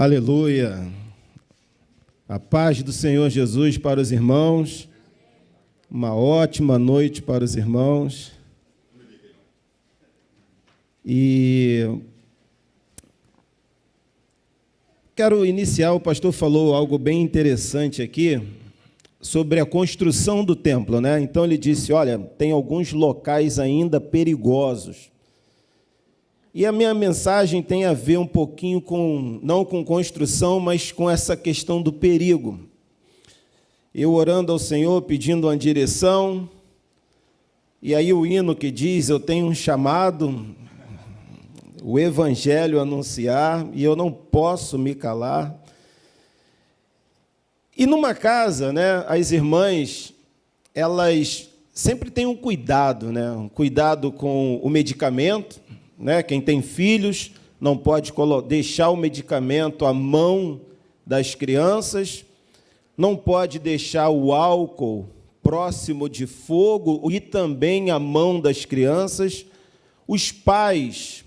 Aleluia! A paz do Senhor Jesus para os irmãos. Uma ótima noite para os irmãos. E quero iniciar, o pastor falou algo bem interessante aqui sobre a construção do templo, né? Então ele disse, olha, tem alguns locais ainda perigosos. E a minha mensagem tem a ver um pouquinho com, não com construção, mas com essa questão do perigo. Eu orando ao Senhor, pedindo uma direção, e aí o hino que diz, eu tenho um chamado, o Evangelho a anunciar, e eu não posso me calar. E numa casa, né, as irmãs, elas sempre têm um cuidado, né, um cuidado com o medicamento, né? Quem tem filhos não pode deixar o medicamento à mão das crianças, não pode deixar o álcool próximo de fogo e também à mão das crianças. Os pais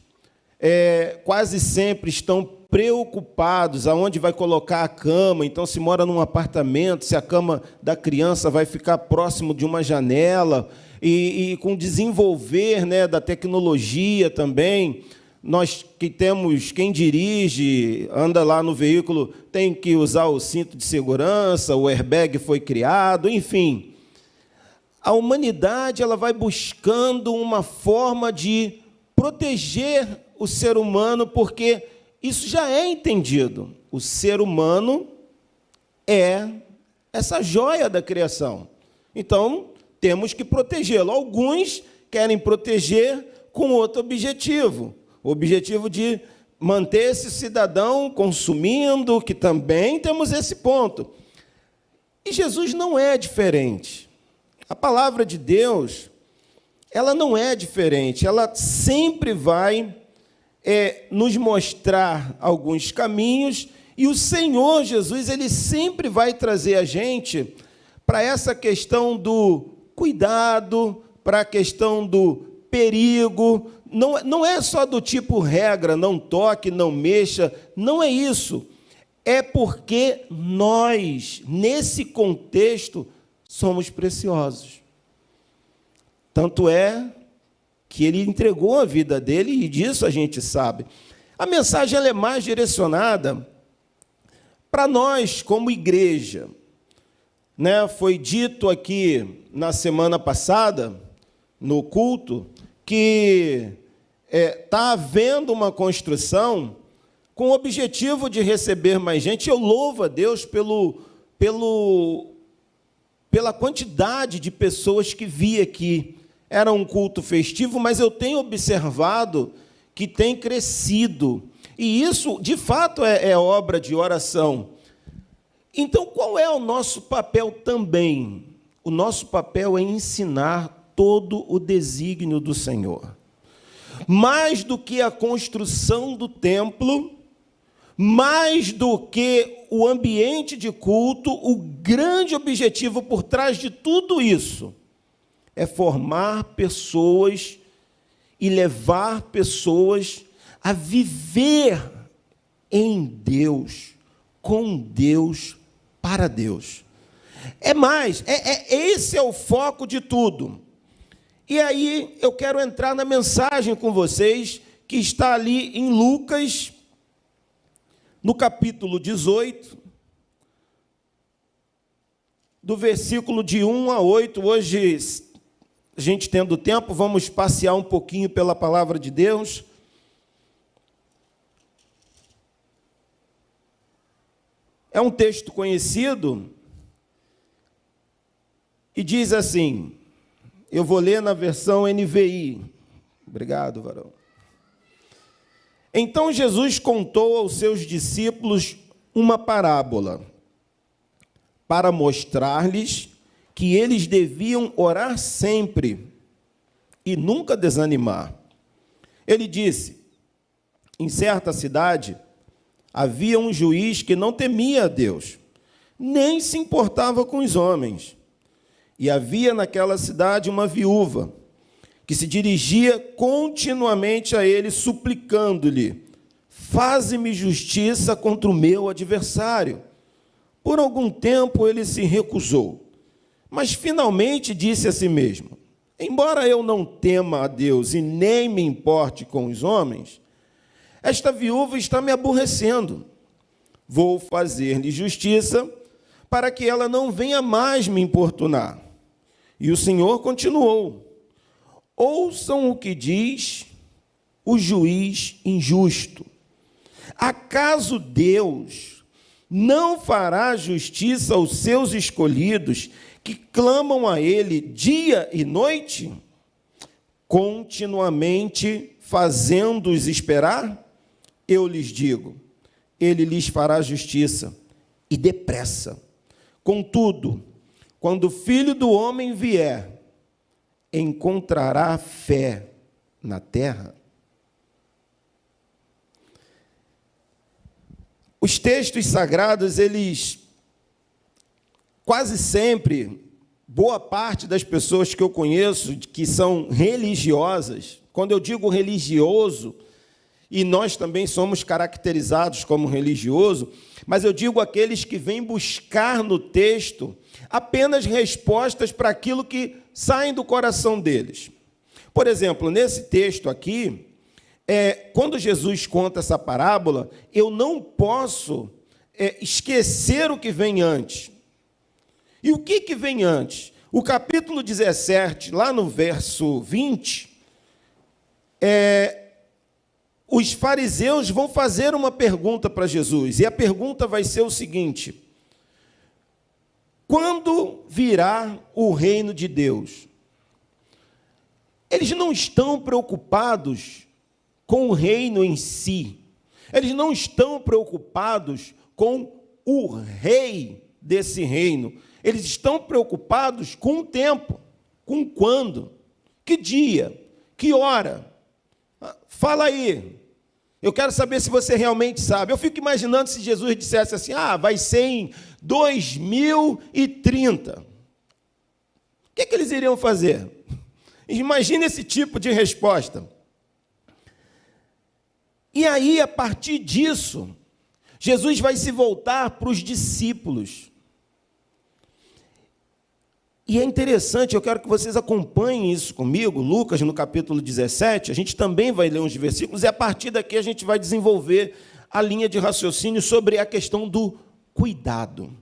quase sempre estão preocupados aonde vai colocar a cama. Então, se mora num apartamento, se a cama da criança vai ficar próximo de uma janela. E com o desenvolver, né, da tecnologia também, nós que temos, quem dirige, anda lá no veículo, tem que usar o cinto de segurança, o airbag foi criado, enfim. A humanidade ela vai buscando uma forma de proteger o ser humano, porque isso já é entendido. O ser humano é essa joia da criação. Então, temos que protegê-lo. Alguns querem proteger com outro objetivo, o objetivo de manter esse cidadão consumindo, que também temos esse ponto. E Jesus não é diferente. A palavra de Deus, ela não é diferente, ela sempre vai nos mostrar alguns caminhos, e o Senhor Jesus, ele sempre vai trazer a gente para essa questão do cuidado, para a questão do perigo. Não é só do tipo regra, não toque, não mexa, não é isso. É porque nós, nesse contexto, somos preciosos. Tanto é que ele entregou a vida dele, e disso a gente sabe. A mensagem ela é mais direcionada para nós, como igreja. Né? Foi dito aqui na semana passada, no culto, que está havendo uma construção com o objetivo de receber mais gente. Eu louvo a Deus pela quantidade de pessoas que vi aqui. Era um culto festivo, mas eu tenho observado que tem crescido. E isso, de fato, é obra de oração. Então, qual é o nosso papel também? O nosso papel é ensinar todo o desígnio do Senhor. Mais do que a construção do templo, mais do que o ambiente de culto, o grande objetivo por trás de tudo isso é formar pessoas e levar pessoas a viver em Deus, com Deus, para Deus. Esse é o foco de tudo. E aí eu quero entrar na mensagem com vocês, que está ali em Lucas, no capítulo 18, do versículo de 1 a 8. Hoje, a gente tendo tempo, vamos passear um pouquinho pela palavra de Deus. É um texto conhecido e diz assim, eu vou ler na versão NVI. Obrigado, varão. Então Jesus contou aos seus discípulos uma parábola para mostrar-lhes que eles deviam orar sempre e nunca desanimar. Ele disse, em certa cidade havia um juiz que não temia a Deus, nem se importava com os homens. E havia naquela cidade uma viúva que se dirigia continuamente a ele, suplicando-lhe, faze-me justiça contra o meu adversário. Por algum tempo ele se recusou, mas finalmente disse a si mesmo: embora eu não tema a Deus e nem me importe com os homens, esta viúva está me aborrecendo. Vou fazer-lhe justiça para que ela não venha mais me importunar. E o Senhor continuou: ouçam o que diz o juiz injusto. Acaso Deus não fará justiça aos seus escolhidos que clamam a Ele dia e noite, continuamente fazendo-os esperar? Eu lhes digo, Ele lhes fará justiça, e depressa. Contudo, quando o Filho do Homem vier, encontrará fé na terra? Os textos sagrados, eles quase sempre, boa parte das pessoas que eu conheço, que são religiosas, quando eu digo religioso, e nós também somos caracterizados como religioso, mas eu digo aqueles que vêm buscar no texto apenas respostas para aquilo que saem do coração deles. Por exemplo, nesse texto aqui, quando Jesus conta essa parábola, eu não posso esquecer o que vem antes. E o que vem antes? O capítulo 17, lá no verso 20, os fariseus vão fazer uma pergunta para Jesus, e a pergunta vai ser o seguinte: quando virá o reino de Deus? Eles não estão preocupados com o reino em si, eles não estão preocupados com o rei desse reino, eles estão preocupados com o tempo, com quando, que dia, que hora. Fala aí, eu quero saber se você realmente sabe. Eu fico imaginando se Jesus dissesse assim: vai ser em 2030. O que eles iriam fazer? Imagine esse tipo de resposta. E aí, a partir disso, Jesus vai se voltar para os discípulos. E é interessante, eu quero que vocês acompanhem isso comigo, Lucas, no capítulo 17, a gente também vai ler uns versículos, e a partir daqui a gente vai desenvolver a linha de raciocínio sobre a questão do cuidado.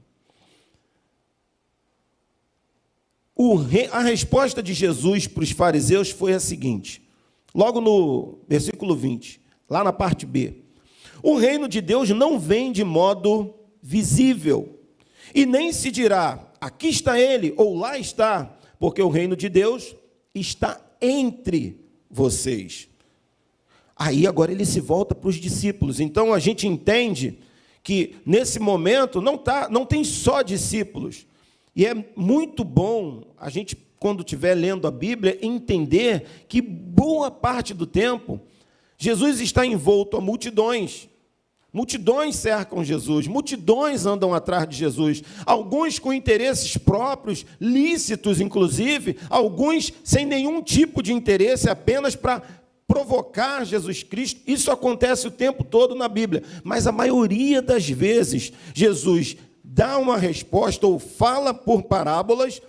A resposta de Jesus para os fariseus foi a seguinte, logo no versículo 20, lá na parte B: o reino de Deus não vem de modo visível, e nem se dirá: aqui está ele, ou lá está, porque o reino de Deus está entre vocês. Aí agora ele se volta para os discípulos. Então a gente entende que nesse momento não tem só discípulos. E é muito bom a gente, quando estiver lendo a Bíblia, entender que boa parte do tempo Jesus está envolto a multidões. Multidões cercam Jesus, multidões andam atrás de Jesus, alguns com interesses próprios, lícitos inclusive, alguns sem nenhum tipo de interesse, apenas para provocar Jesus Cristo. Isso acontece o tempo todo na Bíblia, mas a maioria das vezes Jesus dá uma resposta ou fala por parábolas,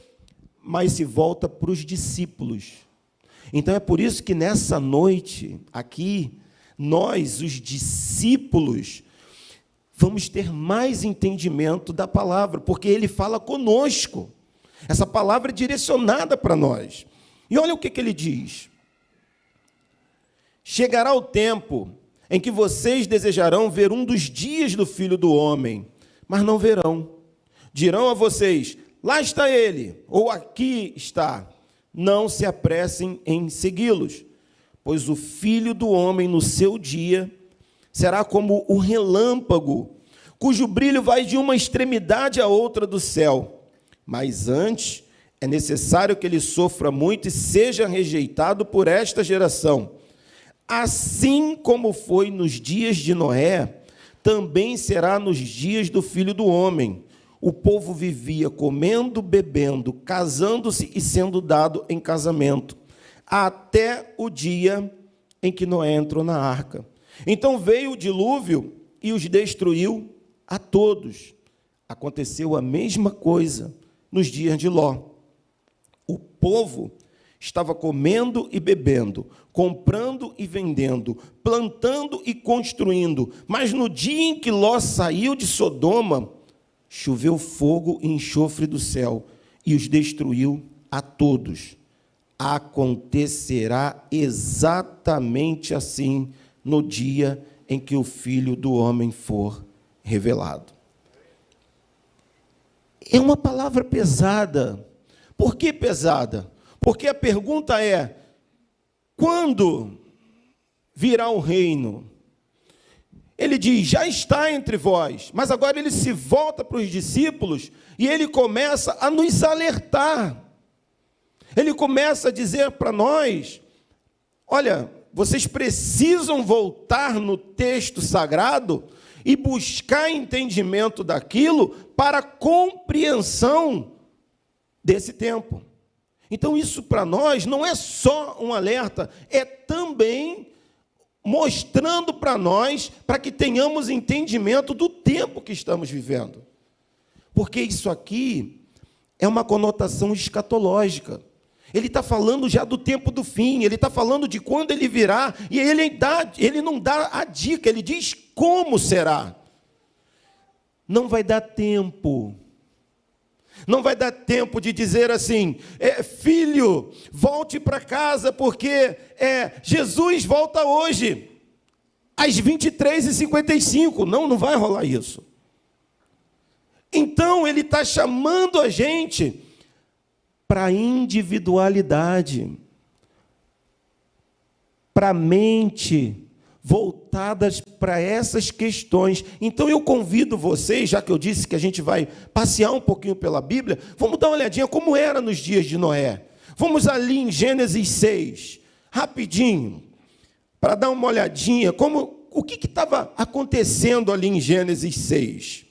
mas se volta para os discípulos. Então é por isso que nessa noite aqui, nós, os discípulos, vamos ter mais entendimento da palavra, porque ele fala conosco. Essa palavra é direcionada para nós. E olha o que ele diz: chegará o tempo em que vocês desejarão ver um dos dias do Filho do Homem, mas não verão. Dirão a vocês: lá está ele, ou aqui está. Não se apressem em segui-los, pois o Filho do Homem, no seu dia, será como o relâmpago, cujo brilho vai de uma extremidade à outra do céu. Mas antes é necessário que ele sofra muito e seja rejeitado por esta geração. Assim como foi nos dias de Noé, também será nos dias do Filho do Homem. O povo vivia comendo, bebendo, casando-se e sendo dado em casamento, até o dia em que Noé entrou na arca. Então veio o dilúvio e os destruiu a todos. Aconteceu a mesma coisa nos dias de Ló. O povo estava comendo e bebendo, comprando e vendendo, plantando e construindo. Mas no dia em que Ló saiu de Sodoma, choveu fogo e enxofre do céu e os destruiu a todos. Acontecerá exatamente assim no dia em que o Filho do Homem for revelado. É uma palavra pesada. Por que pesada? Porque a pergunta é: quando virá o reino? Ele diz, já está entre vós, mas agora ele se volta para os discípulos e ele começa a nos alertar. Ele começa a dizer para nós, olha, vocês precisam voltar no texto sagrado e buscar entendimento daquilo para a compreensão desse tempo. Então isso para nós não é só um alerta, é também mostrando para nós, para que tenhamos entendimento do tempo que estamos vivendo. Porque isso aqui é uma conotação escatológica. Ele está falando já do tempo do fim, ele está falando de quando ele virá, e ele não dá a dica, ele diz como será. Não vai dar tempo. Não vai dar tempo de dizer assim, filho, volte para casa, porque Jesus volta hoje, às 23h55. Não vai rolar isso. Então, ele está chamando a gente para a individualidade, para a mente voltadas para essas questões. Então eu convido vocês, já que eu disse que a gente vai passear um pouquinho pela Bíblia, vamos dar uma olhadinha como era nos dias de Noé. Vamos ali em Gênesis 6, rapidinho, para dar uma olhadinha, o que estava acontecendo ali em Gênesis 6.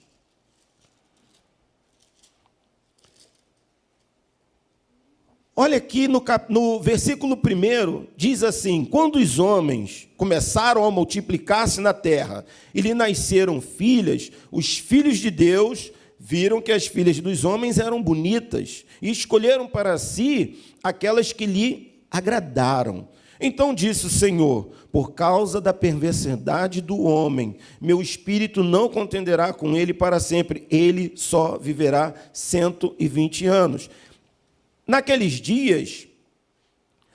Olha aqui no versículo 1, diz assim, quando os homens começaram a multiplicar-se na terra e lhe nasceram filhas, os filhos de Deus viram que as filhas dos homens eram bonitas e escolheram para si aquelas que lhe agradaram. Então disse o Senhor, por causa da perversidade do homem, meu espírito não contenderá com ele para sempre, ele só viverá 120 anos. Naqueles dias,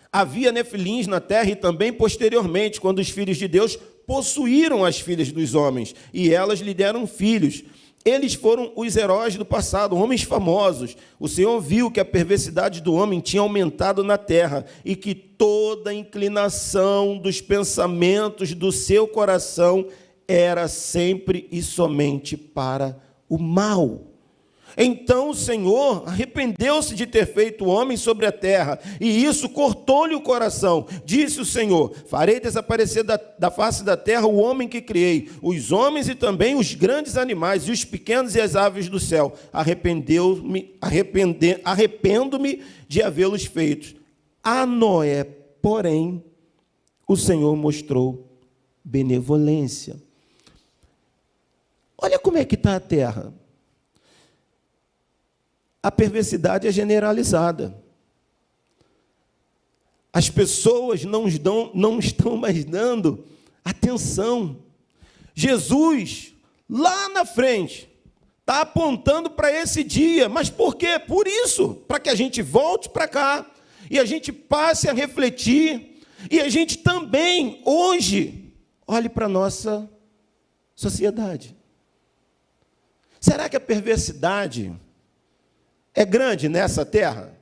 havia nefilins na terra e também posteriormente, quando os filhos de Deus possuíram as filhas dos homens, e elas lhe deram filhos. Eles foram os heróis do passado, homens famosos. O Senhor viu que a perversidade do homem tinha aumentado na terra e que toda inclinação dos pensamentos do seu coração era sempre e somente para o mal. Então o Senhor arrependeu-se de ter feito o homem sobre a terra, e isso cortou-lhe o coração. Disse o Senhor, farei desaparecer da face da terra o homem que criei, os homens e também os grandes animais, e os pequenos e as aves do céu. Arrependo-me de havê-los feito. A Noé, porém, o Senhor mostrou benevolência. Olha como é que está a terra. A perversidade é generalizada. As pessoas não estão mais dando atenção. Jesus, lá na frente, está apontando para esse dia. Mas por quê? Por isso, para que a gente volte para cá e a gente passe a refletir e a gente também, hoje, olhe para a nossa sociedade. Será que a perversidade é grande nessa terra?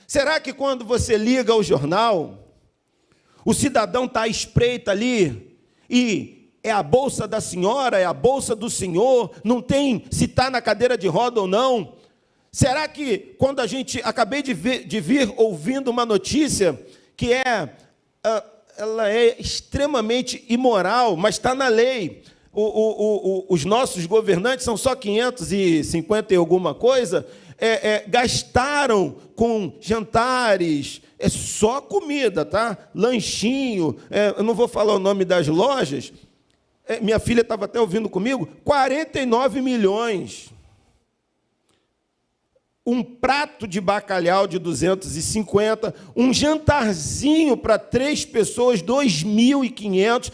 Será que quando você liga o jornal, o cidadão está à espreita ali, e é a bolsa da senhora, é a bolsa do senhor, não tem se está na cadeira de roda ou não? Será que quando a gente, acabei de vir ouvindo uma notícia, que ela é extremamente imoral, mas está na lei, os nossos governantes são só 550 e alguma coisa, gastaram com jantares, só comida, tá? Lanchinho, eu não vou falar o nome das lojas, minha filha estava até ouvindo comigo, 49 milhões. Um prato de bacalhau de 250, um jantarzinho para 3 pessoas, 2.500,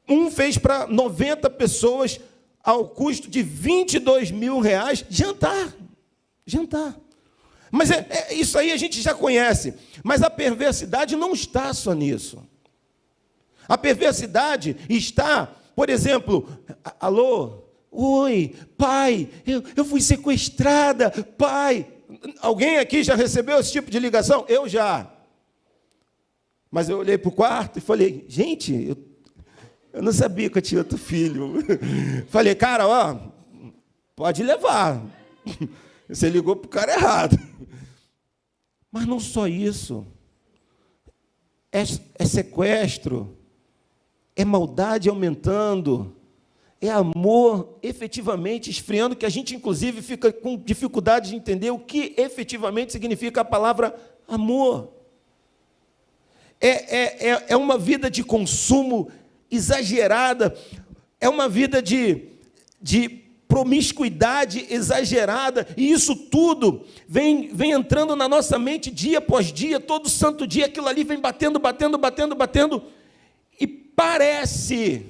um fez para 90 pessoas, ao custo de R$22 mil, jantar. Mas isso aí a gente já conhece, mas a perversidade não está só nisso. A perversidade está, por exemplo, alô, oi, pai, eu fui sequestrada, pai. Alguém aqui já recebeu esse tipo de ligação? Eu já. Mas eu olhei para o quarto e falei, gente, eu não sabia que eu tinha outro filho. Falei, cara, ó, pode levar. Você ligou para o cara errado. Mas não só isso. É sequestro, é maldade aumentando, é amor efetivamente esfriando, que a gente, inclusive, fica com dificuldade de entender o que efetivamente significa a palavra amor. É uma vida de consumo exagerada, é uma vida de promiscuidade exagerada, e isso tudo vem entrando na nossa mente dia após dia, todo santo dia, aquilo ali vem batendo, e parece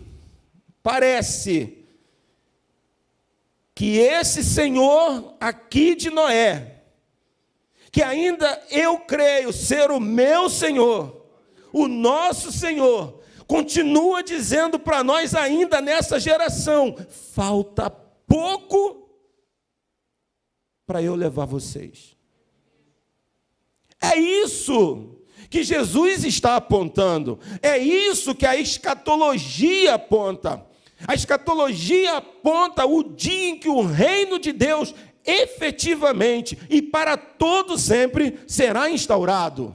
que esse Senhor aqui de Noé, que ainda eu creio ser o meu Senhor, o nosso Senhor, continua dizendo para nós ainda nessa geração, falta pouco para eu levar vocês. É isso que Jesus está apontando, é isso que a escatologia aponta. A escatologia aponta o dia em que o reino de Deus efetivamente e para todo sempre será instaurado.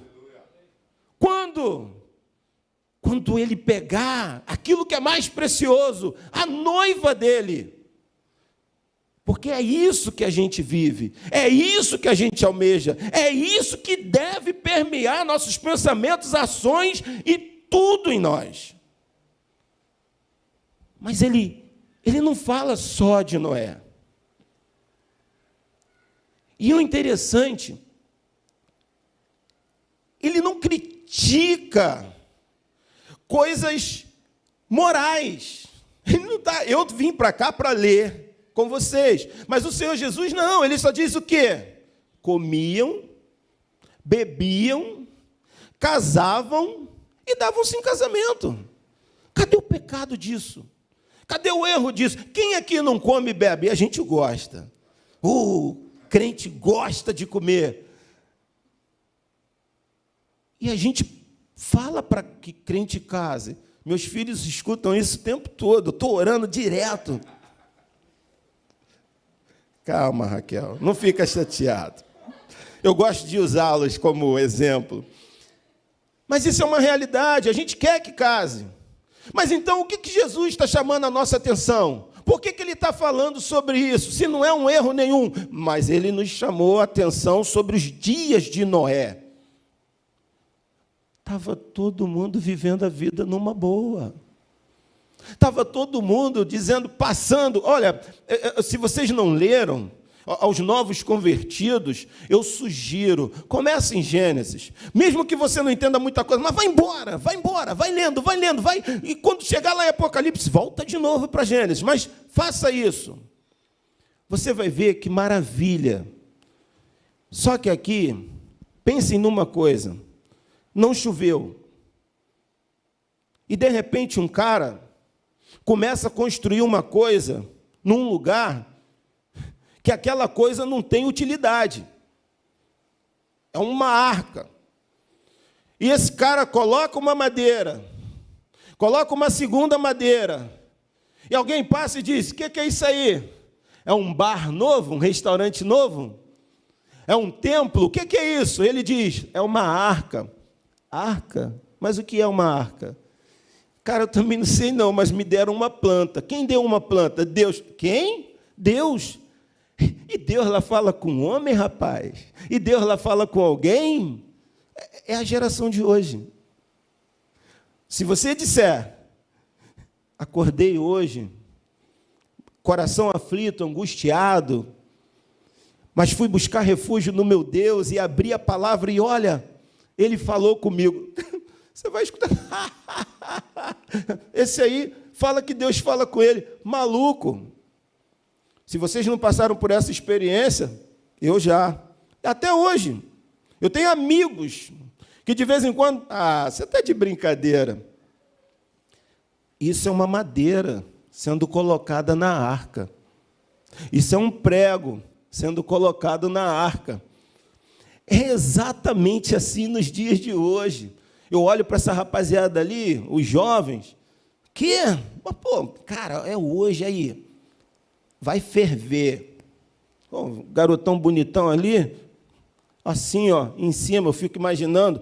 Quando ele pegar aquilo que é mais precioso, a noiva dele. Porque é isso que a gente vive, é isso que a gente almeja, é isso que deve permear nossos pensamentos, ações e tudo em nós. Mas ele não fala só de Noé. E o interessante, ele não critica coisas morais. Ele não tá, eu vim para cá para ler com vocês, mas o Senhor Jesus não, ele só diz o quê? Comiam, bebiam, casavam e davam-se em casamento. Cadê o pecado disso? Cadê o erro disso? Quem aqui não come e bebe? A gente gosta. O crente gosta de comer. E a gente fala para que crente case. Meus filhos escutam isso o tempo todo. Estou orando direto. Calma, Raquel, não fica chateado. Eu gosto de usá-los como exemplo. Mas isso é uma realidade, a gente quer que case. Mas então o que Jesus está chamando a nossa atenção? Por que ele está falando sobre isso? Se não é um erro nenhum. Mas ele nos chamou a atenção sobre os dias de Noé. Estava todo mundo vivendo a vida numa boa. Estava todo mundo dizendo, passando, olha, se vocês não leram, aos novos convertidos, eu sugiro, comece em Gênesis, mesmo que você não entenda muita coisa, mas vai embora, vai lendo, e quando chegar lá em Apocalipse, volta de novo para Gênesis, mas faça isso. Você vai ver que maravilha. Só que aqui, pensem numa coisa, não choveu, e de repente um cara começa a construir uma coisa num lugar que aquela coisa não tem utilidade. É uma arca. E esse cara coloca uma madeira, coloca uma segunda madeira, e alguém passa e diz, o que é isso aí? É um bar novo, um restaurante novo? É um templo? O que é isso? Ele diz, é uma arca. Arca? Mas o que é uma arca? Cara, eu também não sei não, mas me deram uma planta. Quem deu uma planta? Deus. Quem? Deus. E Deus lá fala com um homem, rapaz? E Deus lá fala com alguém? É a geração de hoje. Se você disser, acordei hoje, coração aflito, angustiado, mas fui buscar refúgio no meu Deus e abri a palavra e olha, Ele falou comigo. Você vai escutar. Esse aí fala que Deus fala com ele. Maluco. Se vocês não passaram por essa experiência, eu já. Até hoje. Eu tenho amigos que de vez em quando... você está de brincadeira. Isso é uma madeira sendo colocada na arca. Isso é um prego sendo colocado na arca. É exatamente assim nos dias de hoje. Eu olho para essa rapaziada ali, os jovens, que, pô, cara, é hoje aí, vai ferver. Pô, garotão bonitão ali, assim, ó, em cima, eu fico imaginando,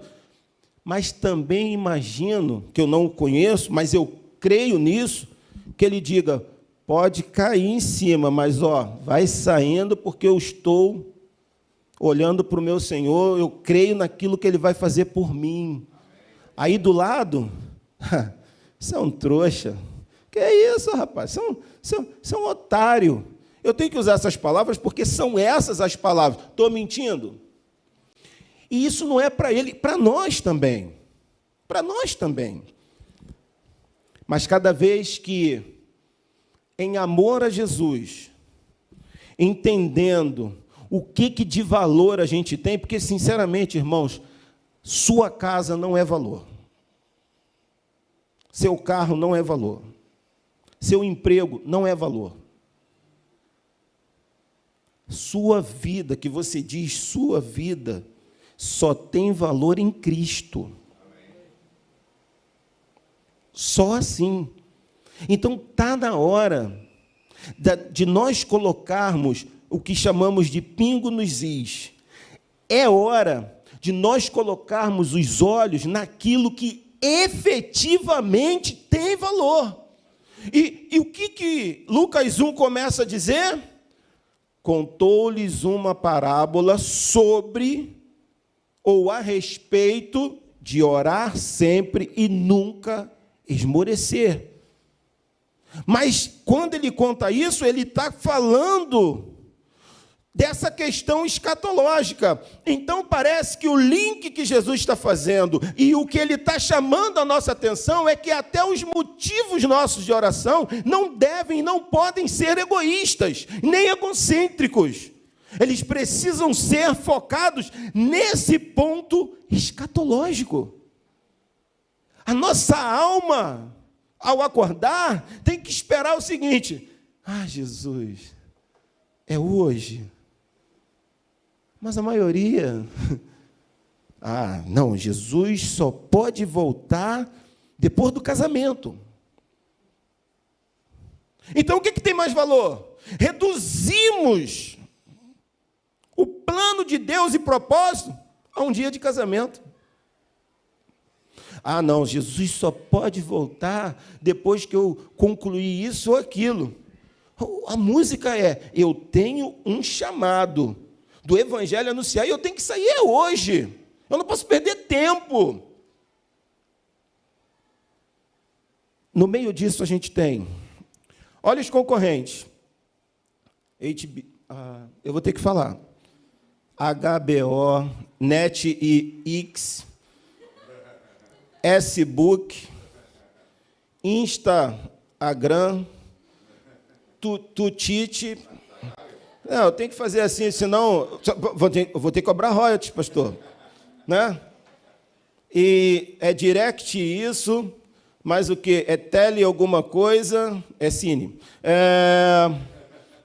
mas também imagino, que eu não o conheço, mas eu creio nisso, que ele diga, pode cair em cima, mas, ó, vai saindo porque eu estou olhando para o meu Senhor, eu creio naquilo que Ele vai fazer por mim. Aí do lado, você é um trouxa. Que é isso, rapaz? Você é um otário. Eu tenho que usar essas palavras porque são essas as palavras. Estou mentindo? E isso não é para ele, para nós também. Para nós também. Mas cada vez que, em amor a Jesus, entendendo o que de valor a gente tem, porque, sinceramente, irmãos, sua casa não é valor. Seu carro não é valor. Seu emprego não é valor. Sua vida, que você diz sua vida, só tem valor em Cristo. Só assim. Então, está na hora de nós colocarmos o que chamamos de pingo nos is. É hora de nós colocarmos os olhos naquilo que efetivamente tem valor. E o que Lucas 1 começa a dizer? Contou-lhes uma parábola sobre ou a respeito de orar sempre e nunca esmorecer. Mas quando ele conta isso, ele está falando dessa questão escatológica. Então, parece que o link que Jesus está fazendo e o que ele está chamando a nossa atenção é que até os motivos nossos de oração não devem, não podem ser egoístas, nem egocêntricos. Eles precisam ser focados nesse ponto escatológico. A nossa alma, ao acordar, tem que esperar o seguinte: Jesus, é hoje. Mas a maioria, não, Jesus só pode voltar depois do casamento. Então, o que tem mais valor? Reduzimos o plano de Deus e propósito a um dia de casamento. Não, Jesus só pode voltar depois que eu concluir isso ou aquilo. A música é, eu tenho um chamado do Evangelho a anunciar, e eu tenho que sair hoje. Eu não posso perder tempo. No meio disso a gente tem, olha os concorrentes. Eu vou ter que falar. HBO, Net e X, S-Book, Instagram, Tutite. Não, eu tenho que fazer assim, senão vou ter que cobrar royalties, pastor. Né? E é direct isso, mas o quê? É tele alguma coisa, é cine.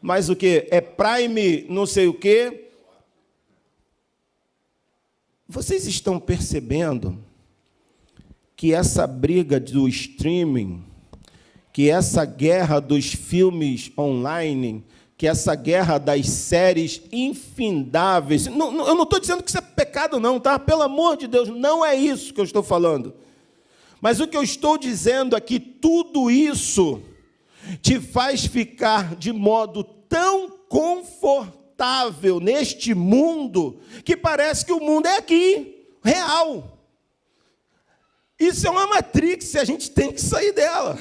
Mas o quê? É Prime não sei o quê. Vocês estão percebendo que essa briga do streaming, que essa guerra dos filmes online, que essa guerra das séries infindáveis... eu não estou dizendo que isso é pecado, não, tá? Pelo amor de Deus, não é isso que eu estou falando. Mas o que eu estou dizendo é que tudo isso te faz ficar de modo tão confortável confortável neste mundo, que parece que o mundo é aqui, real. Isso é uma matrix, a gente tem que sair dela,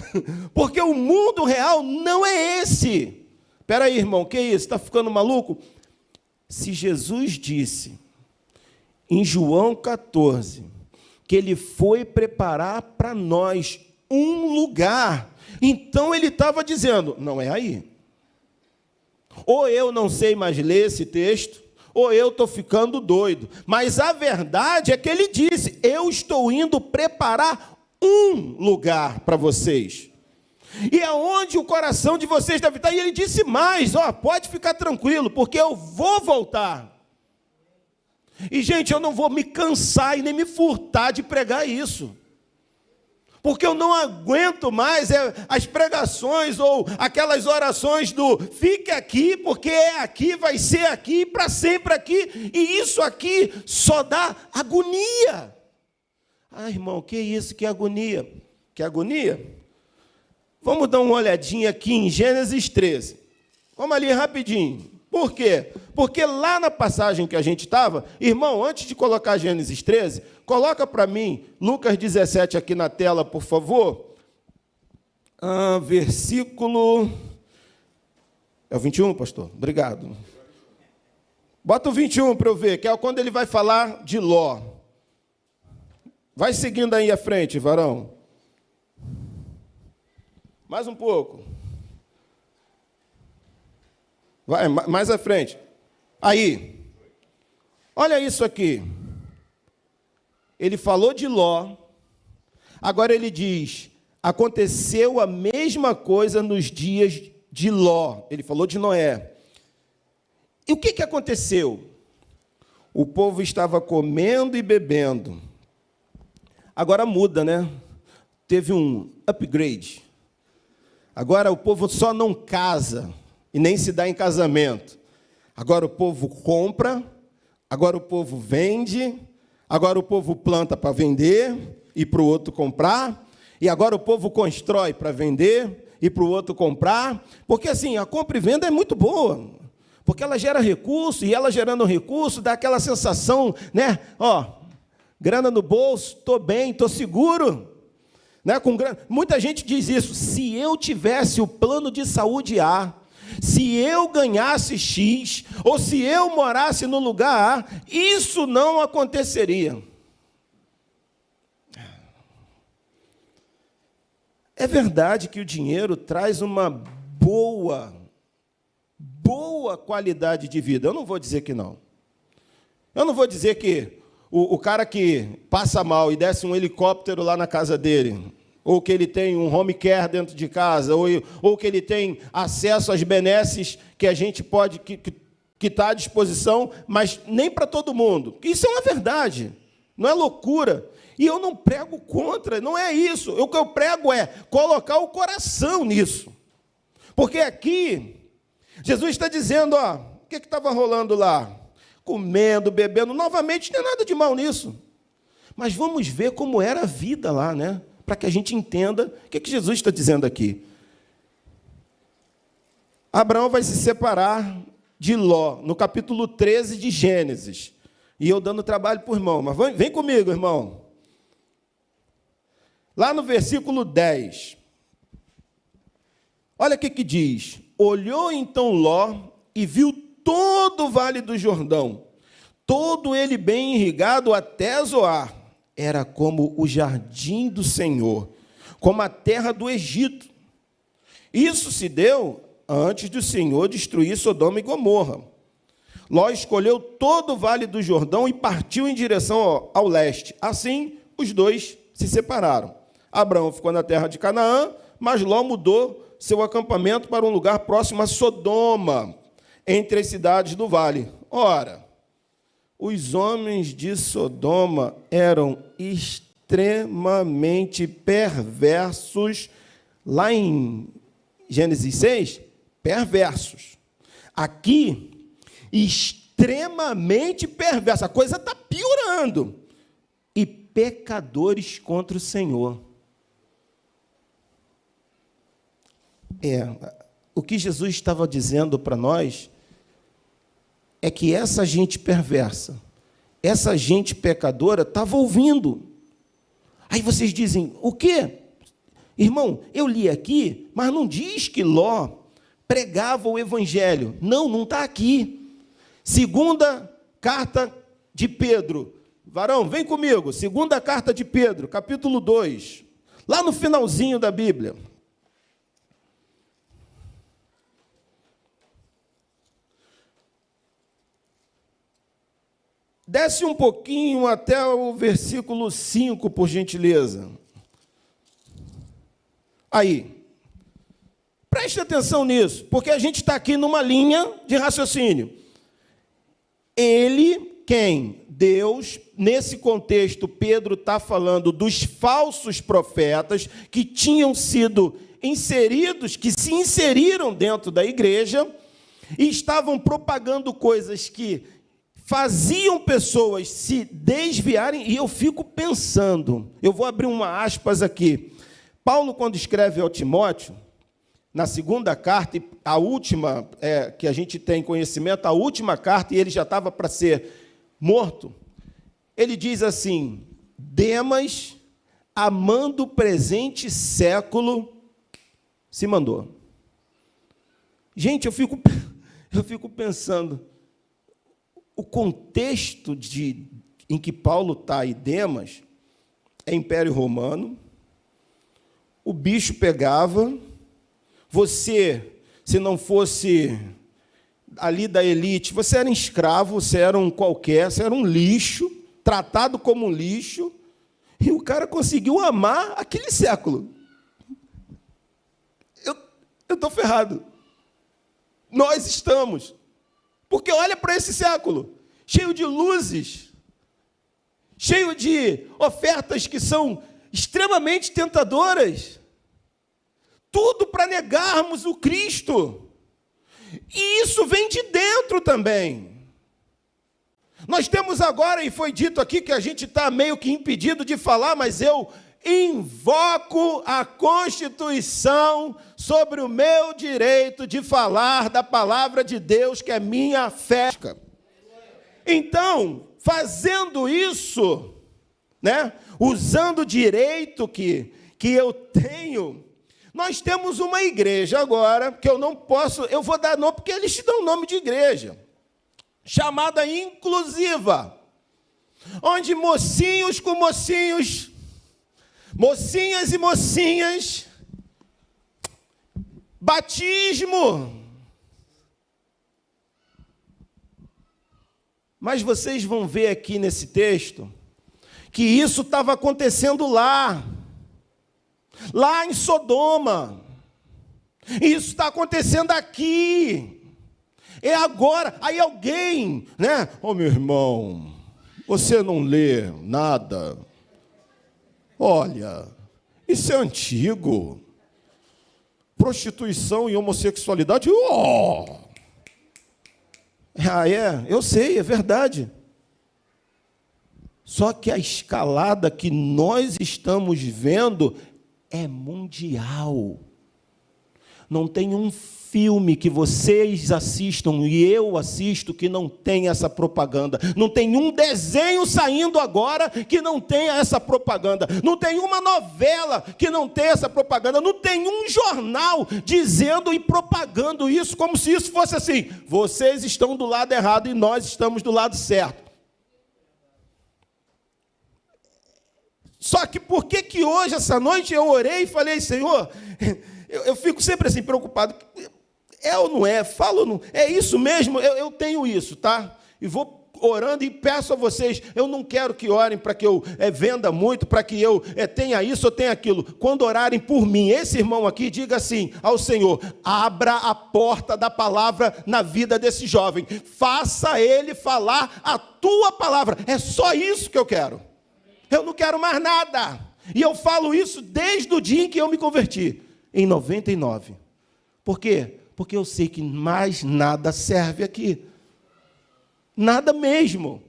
porque o mundo real não é esse. Espera aí, irmão, que isso? Está ficando maluco? Se Jesus disse, em João 14, que ele foi preparar para nós um lugar, então ele estava dizendo, não é aí. Ou eu não sei mais ler esse texto, ou eu estou ficando doido. Mas a verdade é que ele disse, eu estou indo preparar um lugar para vocês. E é onde o coração de vocês deve estar. E ele disse mais, pode ficar tranquilo, porque eu vou voltar. E, gente, eu não vou me cansar e nem me furtar de pregar isso. Porque eu não aguento mais as pregações ou aquelas orações do fique aqui, porque é aqui, vai ser aqui, para sempre aqui. E isso aqui só dá agonia. Irmão, que isso? Que agonia? Que agonia? Vamos dar uma olhadinha aqui em Gênesis 13. Vamos ali rapidinho. Por quê? Porque lá na passagem que a gente estava, irmão, antes de colocar Gênesis 13, coloca para mim Lucas 17 aqui na tela, por favor. Versículo... É o 21, pastor? Obrigado. Bota o 21 para eu ver, que é quando ele vai falar de Ló. Vai seguindo aí à frente, varão. Mais um pouco. Vai, mais à frente. Aí. Olha isso aqui. Ele falou de Ló. Agora ele diz, aconteceu a mesma coisa nos dias de Ló. Ele falou de Noé. E o que aconteceu? O povo estava comendo e bebendo. Agora muda, né? Teve um upgrade. Agora o povo só não casa e nem se dá em casamento. Agora o povo compra, agora o povo vende, agora o povo planta para vender e para o outro comprar, e agora o povo constrói para vender e para o outro comprar, porque assim, a compra e venda é muito boa, porque ela gera recurso, e ela gerando recurso dá aquela sensação, né? Grana no bolso, estou bem, estou seguro. Né? Muita gente diz isso, se eu tivesse o plano de saúde A, se eu ganhasse X, ou se eu morasse no lugar A, isso não aconteceria. É verdade que o dinheiro traz uma boa qualidade de vida. Eu não vou dizer que não. Eu não vou dizer que o cara que passa mal e desce um helicóptero lá na casa dele, ou que ele tem um home care dentro de casa, ou que ele tem acesso às benesses que a gente pode, que está à disposição, mas nem para todo mundo. Isso é uma verdade, não é loucura. E eu não prego contra, não é isso. O que eu prego é colocar o coração nisso. Porque aqui, Jesus está dizendo, o que estava rolando lá? Comendo, bebendo, novamente, não tem nada de mal nisso. Mas vamos ver como era a vida lá, né? Para que a gente entenda o que Jesus está dizendo aqui. Abraão vai se separar de Ló, no capítulo 13 de Gênesis. E eu dando trabalho para o irmão, mas vem comigo, irmão. Lá no versículo 10. Olha o que diz. Olhou então Ló e viu todo o vale do Jordão, todo ele bem irrigado até Zoar. Era como o jardim do Senhor, como a terra do Egito. Isso se deu antes do Senhor destruir Sodoma e Gomorra. Ló escolheu todo o vale do Jordão e partiu em direção ao leste. Assim, os dois se separaram. Abraão ficou na terra de Canaã, mas Ló mudou seu acampamento para um lugar próximo a Sodoma, entre as cidades do vale. Ora, os homens de Sodoma eram extremamente perversos, lá em Gênesis 6, perversos. Aqui, extremamente perversos, a coisa está piorando. E pecadores contra o Senhor. O que Jesus estava dizendo para nós é que essa gente perversa, essa gente pecadora estava ouvindo. Aí vocês dizem, o quê? Irmão, eu li aqui, mas não diz que Ló pregava o evangelho. Não, não está aqui. Segunda carta de Pedro. Varão, vem comigo. Segunda carta de Pedro, capítulo 2. Lá no finalzinho da Bíblia. Desce um pouquinho até o versículo 5, por gentileza. Aí. Preste atenção nisso, porque a gente está aqui numa linha de raciocínio. Ele, quem? Deus, nesse contexto, Pedro está falando dos falsos profetas que tinham sido inseridos, que se inseriram dentro da igreja e estavam propagando coisas que faziam pessoas se desviarem, e eu fico pensando, eu vou abrir uma aspas aqui. Paulo, quando escreve ao Timóteo, na segunda carta, a última que a gente tem conhecimento, a última carta, e ele já estava para ser morto, ele diz assim, Demas, amando o presente século, se mandou. Gente, eu fico pensando, o contexto em que Paulo está e Demas é Império Romano, o bicho pegava, você, se não fosse ali da elite, você era um escravo, você era um qualquer, você era um lixo, tratado como um lixo, e o cara conseguiu amar aquele século. Eu estou ferrado. Nós estamos. Porque olha para esse século, cheio de luzes, cheio de ofertas que são extremamente tentadoras, tudo para negarmos o Cristo. E isso vem de dentro também. Nós temos agora, e foi dito aqui que a gente está meio que impedido de falar, mas eu invoco a Constituição sobre o meu direito de falar da palavra de Deus, que é minha fé. Então, fazendo isso, né, usando o direito que eu tenho, nós temos uma igreja agora, que eu não posso, eu vou dar nome, porque eles te dão nome de igreja, chamada inclusiva, onde mocinhos com mocinhos, mocinhas e mocinhas, batismo. Mas vocês vão ver aqui nesse texto que isso estava acontecendo lá em Sodoma. Isso está acontecendo aqui. É agora. Aí alguém, né? Ô, meu irmão, você não lê nada. Olha, isso é antigo. Prostituição e homossexualidade. Ah, eu sei, é verdade. Só que a escalada que nós estamos vendo é mundial. Não tem um filme que vocês assistam e eu assisto que não tem essa propaganda. Não tem um desenho saindo agora que não tenha essa propaganda. Não tem uma novela que não tenha essa propaganda. Não tem um jornal dizendo e propagando isso como se isso fosse assim. Vocês estão do lado errado e nós estamos do lado certo. Só que por que hoje, essa noite, eu orei e falei, Senhor, eu fico sempre assim preocupado. É ou não é? Falo ou não? É isso mesmo? Eu tenho isso, tá? E vou orando e peço a vocês, eu não quero que orem para que eu venda muito, para que eu tenha isso ou tenha aquilo. Quando orarem por mim, esse irmão aqui, diga assim ao Senhor, abra a porta da palavra na vida desse jovem. Faça ele falar a tua palavra. É só isso que eu quero. Eu não quero mais nada. E eu falo isso desde o dia em que eu me converti, em 99. Por quê? Porque eu sei que mais nada serve aqui. Nada mesmo.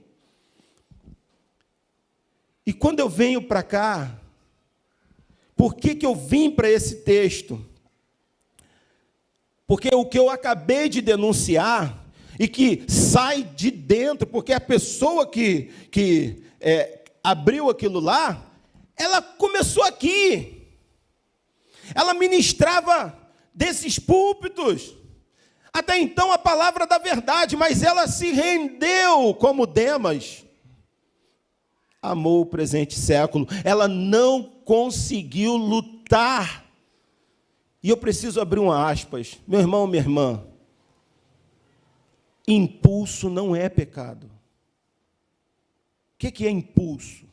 E quando eu venho para cá, por que eu vim para esse texto? Porque o que eu acabei de denunciar, e que sai de dentro, porque a pessoa que abriu aquilo lá, ela começou aqui, ela ministrava desses púlpitos, até então a palavra da verdade, mas ela se rendeu como Demas, amou o presente século, ela não conseguiu lutar. E eu preciso abrir um aspas, meu irmão, minha irmã, impulso não é pecado. O que é impulso?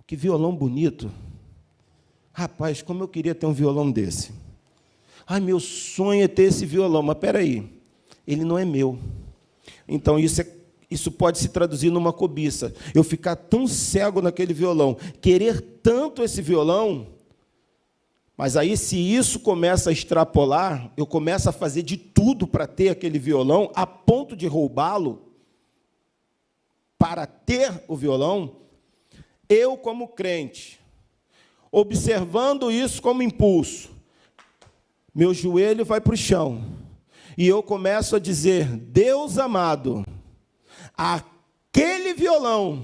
Que violão bonito. Rapaz, como eu queria ter um violão desse. Ai, meu sonho é ter esse violão, mas espera aí, ele não é meu. Então, isso pode se traduzir numa cobiça. Eu ficar tão cego naquele violão, querer tanto esse violão, mas aí, se isso começa a extrapolar, eu começo a fazer de tudo para ter aquele violão, a ponto de roubá-lo, para ter o violão, eu, como crente, observando isso como impulso, meu joelho vai para o chão, e eu começo a dizer, Deus amado, aquele violão,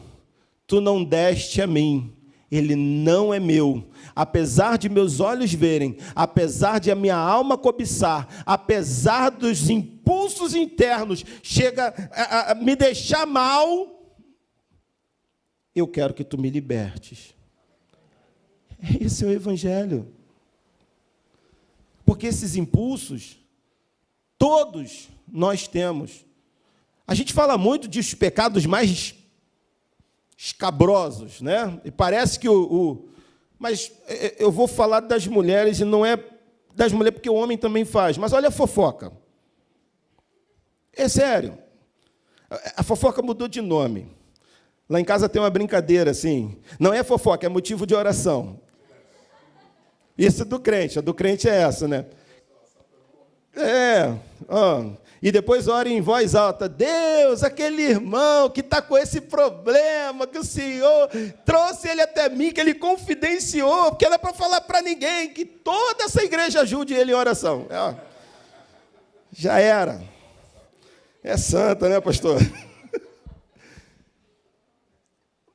tu não deste a mim, ele não é meu, apesar de meus olhos verem, apesar de a minha alma cobiçar, apesar dos impulsos internos, chega a me deixar mal, eu quero que tu me libertes. Esse é o Evangelho. Porque esses impulsos, todos nós temos. A gente fala muito dos pecados mais escabrosos, né? E parece que mas eu vou falar das mulheres, e não é das mulheres porque o homem também faz. Mas olha a fofoca. É sério. A fofoca mudou de nome. Lá em casa tem uma brincadeira assim. Não é fofoca, é motivo de oração. Isso é do crente. A do crente é essa, né? E depois ore em voz alta. Deus, aquele irmão que está com esse problema, que o Senhor trouxe ele até mim, que ele confidenciou, porque era para falar para ninguém, que toda essa igreja ajude ele em oração. Já era. É santa, né, pastor?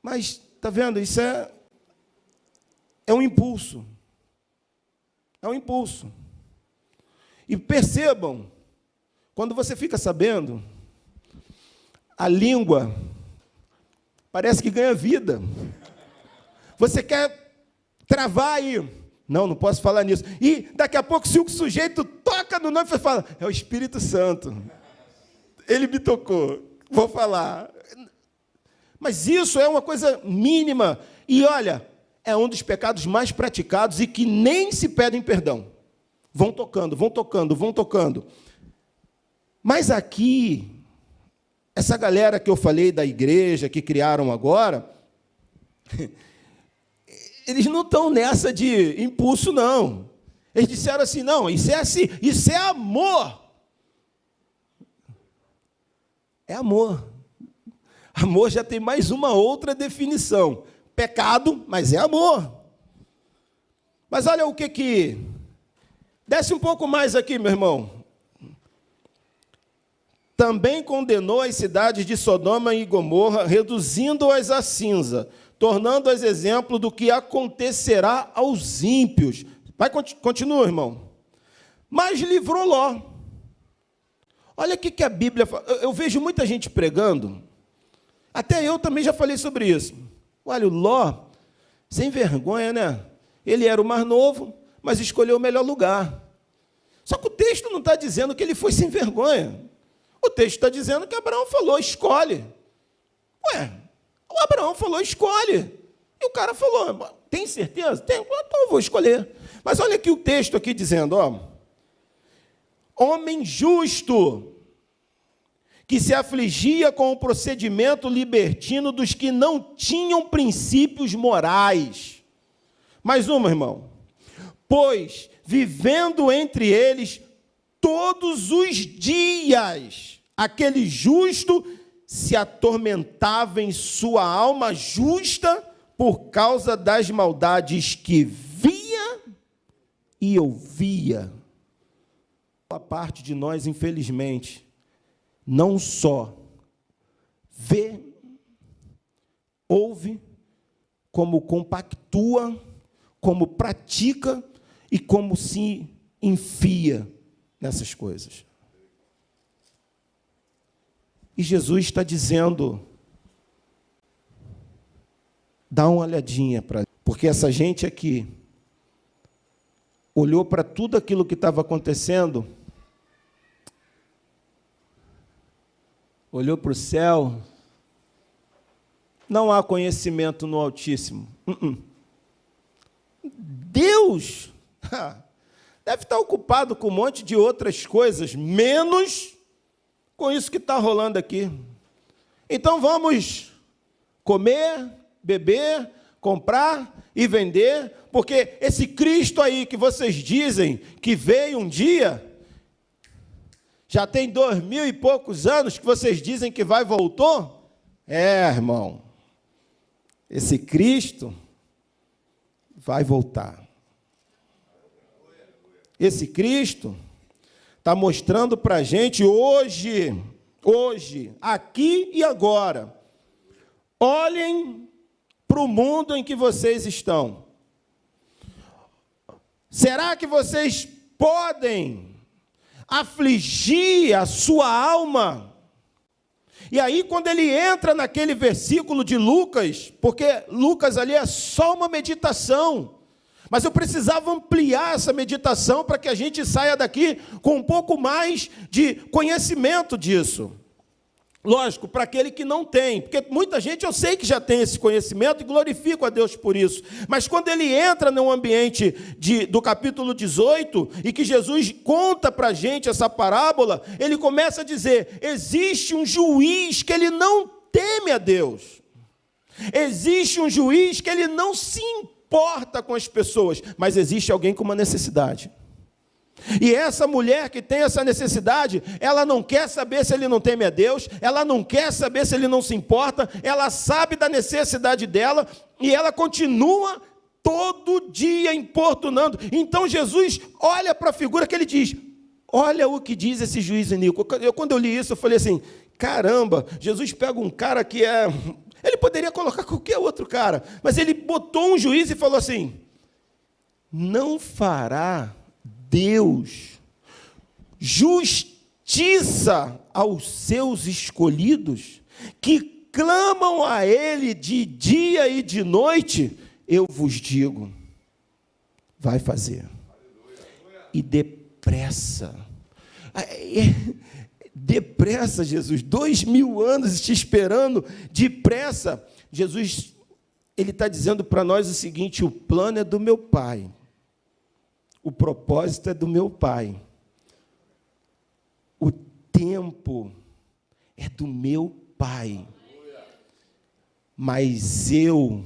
Mas, está vendo, isso é um impulso. É um impulso. E percebam, quando você fica sabendo, a língua parece que ganha vida. Você quer travar aí. Não posso falar nisso. E daqui a pouco, se o sujeito toca no nome, você fala, é o Espírito Santo. Ele me tocou. Vou falar. Mas isso é uma coisa mínima. E olha, é um dos pecados mais praticados e que nem se pedem perdão. Vão tocando, vão tocando, vão tocando. Mas aqui, essa galera que eu falei da igreja, que criaram agora, eles não estão nessa de impulso, não. Eles disseram assim, não, isso é amor. É amor. Amor já tem mais uma outra definição. Pecado, mas é amor. Mas olha o que... Desce um pouco mais aqui, meu irmão. Também condenou as cidades de Sodoma e Gomorra, reduzindo-as a cinza, tornando-as exemplo do que acontecerá aos ímpios. Continua, irmão. Mas livrou Ló. Olha o que a Bíblia fala. Eu vejo muita gente pregando, até eu também já falei sobre isso. Olha, o Ló, sem vergonha, né? Ele era o mais novo, mas escolheu o melhor lugar. Só que o texto não está dizendo que ele foi sem vergonha. O texto está dizendo que Abraão falou, escolhe. O Abraão falou, escolhe. E o cara falou, tem certeza? Tem, então eu vou escolher. Mas olha aqui o texto aqui dizendo, homem justo, que se afligia com o procedimento libertino dos que não tinham princípios morais. Mais uma, irmão. Pois, vivendo entre eles todos os dias, aquele justo se atormentava em sua alma justa por causa das maldades que via e ouvia. A parte de nós, infelizmente, não só vê, ouve, como compactua, como pratica e como se enfia nessas coisas. E Jesus está dizendo, dá uma olhadinha para... Porque essa gente aqui olhou para tudo aquilo que estava acontecendo, olhou para o céu, não há conhecimento no Altíssimo. Deus deve estar ocupado com um monte de outras coisas, menos com isso que está rolando aqui. Então vamos comer, beber, comprar e vender, porque esse Cristo aí que vocês dizem que veio um dia, já tem 2000 e poucos anos que vocês dizem que voltou? Irmão, esse Cristo vai voltar. Esse Cristo está mostrando para a gente hoje, aqui e agora. Olhem para o mundo em que vocês estão. Será que vocês podem afligir a sua alma? E aí, quando ele entra naquele versículo de Lucas, porque Lucas ali é só uma meditação, mas eu precisava ampliar essa meditação para que a gente saia daqui com um pouco mais de conhecimento disso. Lógico, para aquele que não tem, porque muita gente eu sei que já tem esse conhecimento e glorifico a Deus por isso. Mas quando ele entra no ambiente do capítulo 18 e que Jesus conta para a gente essa parábola, ele começa a dizer, existe um juiz que ele não teme a Deus. Existe um juiz que ele não se importa com as pessoas, mas existe alguém com uma necessidade. E essa mulher que tem essa necessidade, ela não quer saber se ele não teme a Deus, ela não quer saber se ele não se importa, ela sabe da necessidade dela, e ela continua todo dia importunando. Então Jesus olha para a figura que ele diz, olha o que diz esse juiz iníquo. Quando eu li isso, eu falei assim, caramba, Jesus pega um cara que ele poderia colocar qualquer outro cara, mas ele botou um juiz e falou assim, não fará Deus justiça aos seus escolhidos, que clamam a Ele de dia e de noite? Eu vos digo, vai fazer. E depressa. Depressa, Jesus, 2000 anos te esperando, depressa. Jesus, ele está dizendo para nós o seguinte, o plano é do meu Pai. O propósito é do meu Pai. O tempo é do meu Pai. Mas eu,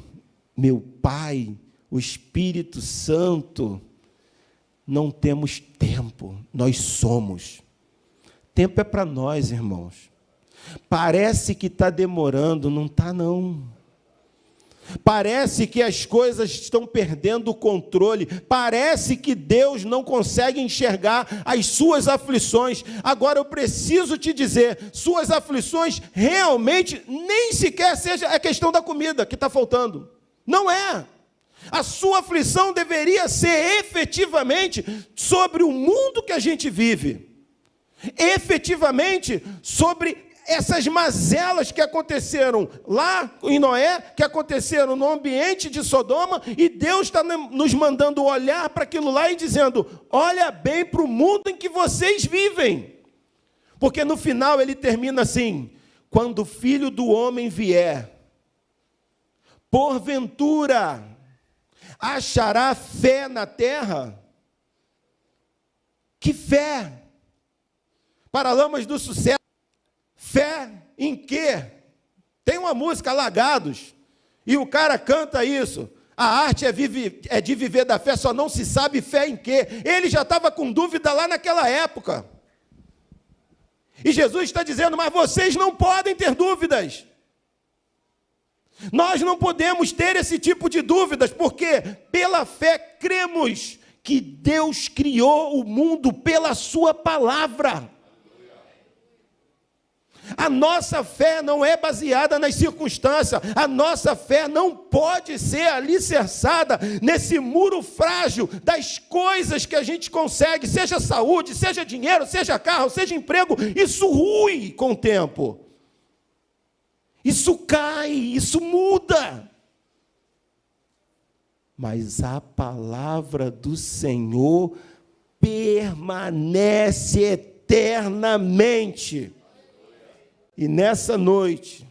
meu Pai, o Espírito Santo, não temos tempo, nós somos. Tempo é para nós, irmãos. Parece que está demorando, não está não. Parece que as coisas estão perdendo o controle, parece que Deus não consegue enxergar as suas aflições. Agora eu preciso te dizer, suas aflições realmente nem sequer seja a questão da comida que está faltando. Não é. A sua aflição deveria ser efetivamente sobre o mundo que a gente vive. Efetivamente sobre essas mazelas que aconteceram lá em Noé, que aconteceram no ambiente de Sodoma, e Deus está nos mandando olhar para aquilo lá e dizendo, olha bem para o mundo em que vocês vivem. Porque no final ele termina assim, quando o Filho do Homem vier, porventura achará fé na terra? Que fé? Paralamas do Sucesso. Fé em quê? Tem uma música, Lagados, e o cara canta isso. A arte é de viver da fé, só não se sabe fé em quê. Ele já estava com dúvida lá naquela época. E Jesus está dizendo, mas vocês não podem ter dúvidas. Nós não podemos ter esse tipo de dúvidas, porque pela fé cremos que Deus criou o mundo pela sua palavra. A nossa fé não é baseada nas circunstâncias, a nossa fé não pode ser alicerçada nesse muro frágil das coisas que a gente consegue, seja saúde, seja dinheiro, seja carro, seja emprego. Isso rui com o tempo, isso cai, isso muda. Mas a palavra do Senhor permanece eternamente. E nessa noite,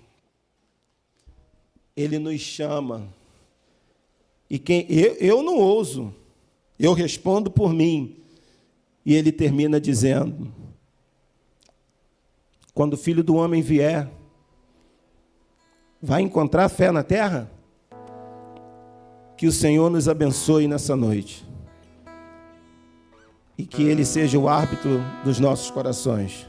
Ele nos chama. E eu não ouso, eu respondo por mim. E Ele termina dizendo: quando o Filho do Homem vier, vai encontrar fé na terra? Que o Senhor nos abençoe nessa noite. E que Ele seja o árbitro dos nossos corações.